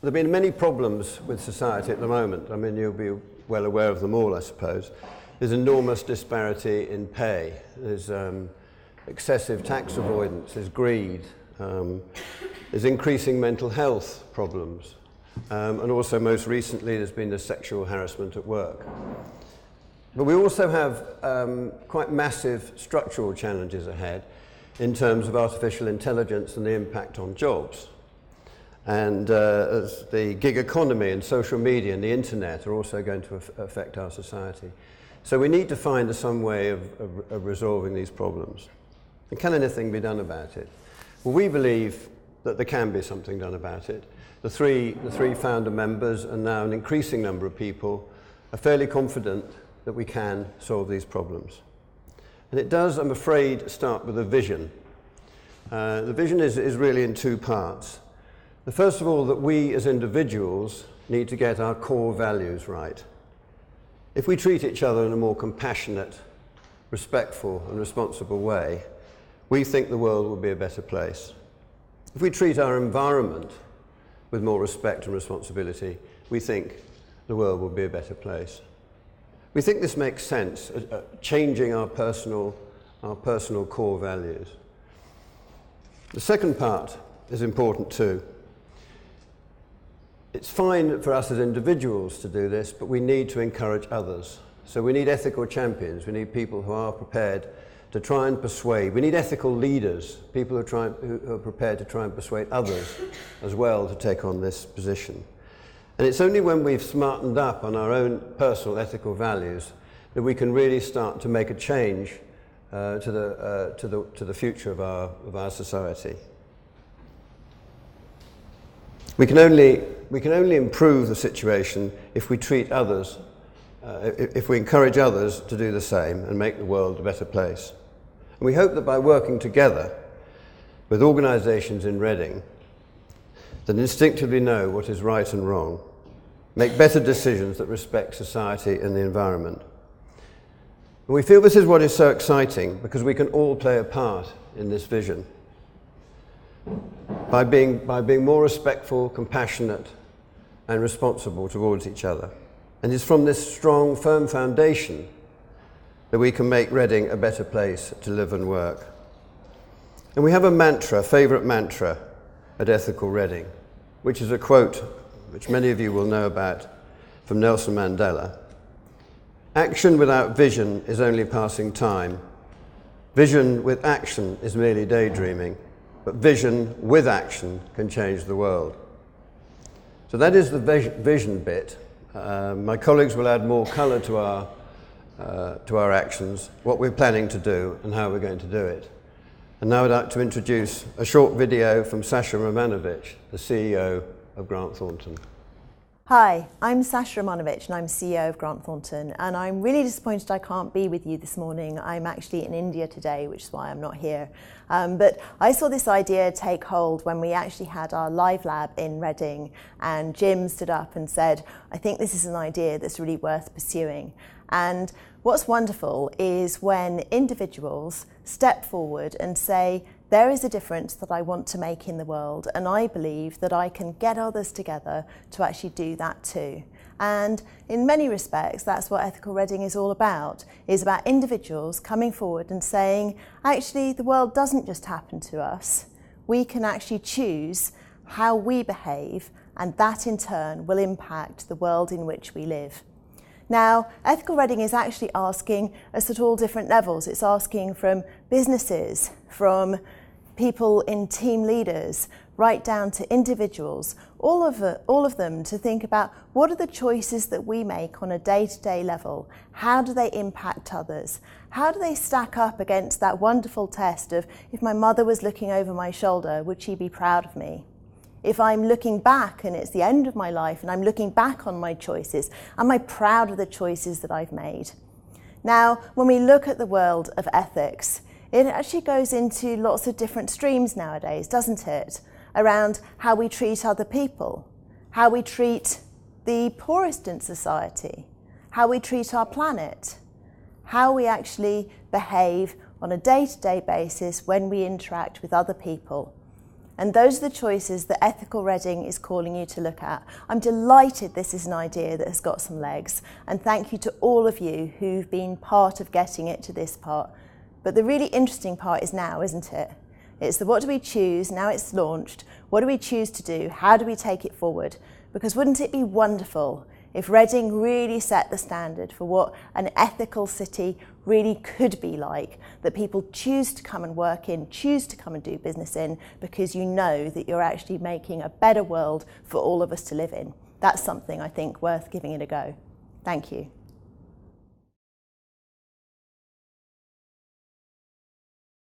There have been many problems with society at the moment. I mean, you'll be well aware of them all, I suppose. There's enormous disparity in pay. There's excessive tax avoidance. There's greed. There's increasing mental health problems. And also, most recently, there's been the sexual harassment at work. But we also have quite massive structural challenges ahead in terms of artificial intelligence and the impact on jobs. And as the gig economy and social media and the internet are also going to affect our society. So we need to find some way of resolving these problems. And can anything be done about it? Well, we believe that there can be something done about it. The three founder members and now an increasing number of people are fairly confident that we can solve these problems. And it does, I'm afraid, start with a vision. The vision is really in two parts. The first of all, that we as individuals need to get our core values right. If we treat each other in a more compassionate, respectful and responsible way, we think the world will be a better place. If we treat our environment with more respect and responsibility, we think the world will be a better place. We think this makes sense, changing our personal core values. The second part is important too. It's fine for us as individuals to do this, but we need to encourage others. So we need ethical champions. We need people who are prepared to try and persuade. We need ethical leaders, people who are prepared to try and persuade others as well to take on this position. And it's only when we've smartened up on our own personal ethical values that we can really start to make a change to the future of our society. We can only improve the situation if we treat others, if we encourage others to do the same and make the world a better place. And we hope that by working together with organisations in Reading that instinctively know what is right and wrong, make better decisions that respect society and the environment. And we feel this is what is so exciting because we can all play a part in this vision. By being more respectful, compassionate and responsible towards each other. And it's from this strong, firm foundation that we can make Reading a better place to live and work. And we have a mantra, a favourite mantra at Ethical Reading, which is a quote which many of you will know about from Nelson Mandela. Action without vision is only passing time. Vision with action is merely daydreaming. But vision with action can change the world. So that is the vision bit. My colleagues will add more colour to our actions, what we're planning to do and how we're going to do it. And now I'd like to introduce a short video from Sasha Romanovich, the CEO of Grant Thornton. Hi, I'm Sasha Romanovich and I'm CEO of Grant Thornton, and I'm really disappointed I can't be with you this morning. I'm actually in India today, which is why I'm not here. But I saw this idea take hold when we actually had our live lab in Reading, and Jim stood up and said, I think this is an idea that's really worth pursuing. And what's wonderful is when individuals step forward and say, there is a difference that I want to make in the world, and I believe that I can get others together to actually do that too. And in many respects, that's what Ethical Reading is all about individuals coming forward and saying, actually, the world doesn't just happen to us. We can actually choose how we behave, and that in turn will impact the world in which we live. Now, Ethical Reading is actually asking us at all different levels. It's asking from businesses, from people in team leaders, right down to individuals, all of them to think about what are the choices that we make on a day-to-day level? How do they impact others? How do they stack up against that wonderful test of, if my mother was looking over my shoulder, would she be proud of me? If I'm looking back and it's the end of my life and I'm looking back on my choices, am I proud of the choices that I've made? Now, when we look at the world of ethics, it actually goes into lots of different streams nowadays, doesn't it? Around how we treat other people, how we treat the poorest in society, how we treat our planet, how we actually behave on a day-to-day basis when we interact with other people. And those are the choices that Ethical Reading is calling you to look at. I'm delighted this is an idea that has got some legs, and thank you to all of you who've been part of getting it to this part. But the really interesting part is now, isn't it? It's the what do we choose, now it's launched, what do we choose to do, how do we take it forward? Because wouldn't it be wonderful if Reading really set the standard for what an ethical city really could be like, that people choose to come and work in, choose to come and do business in, because you know that you're actually making a better world for all of us to live in. That's something I think worth giving it a go. Thank you.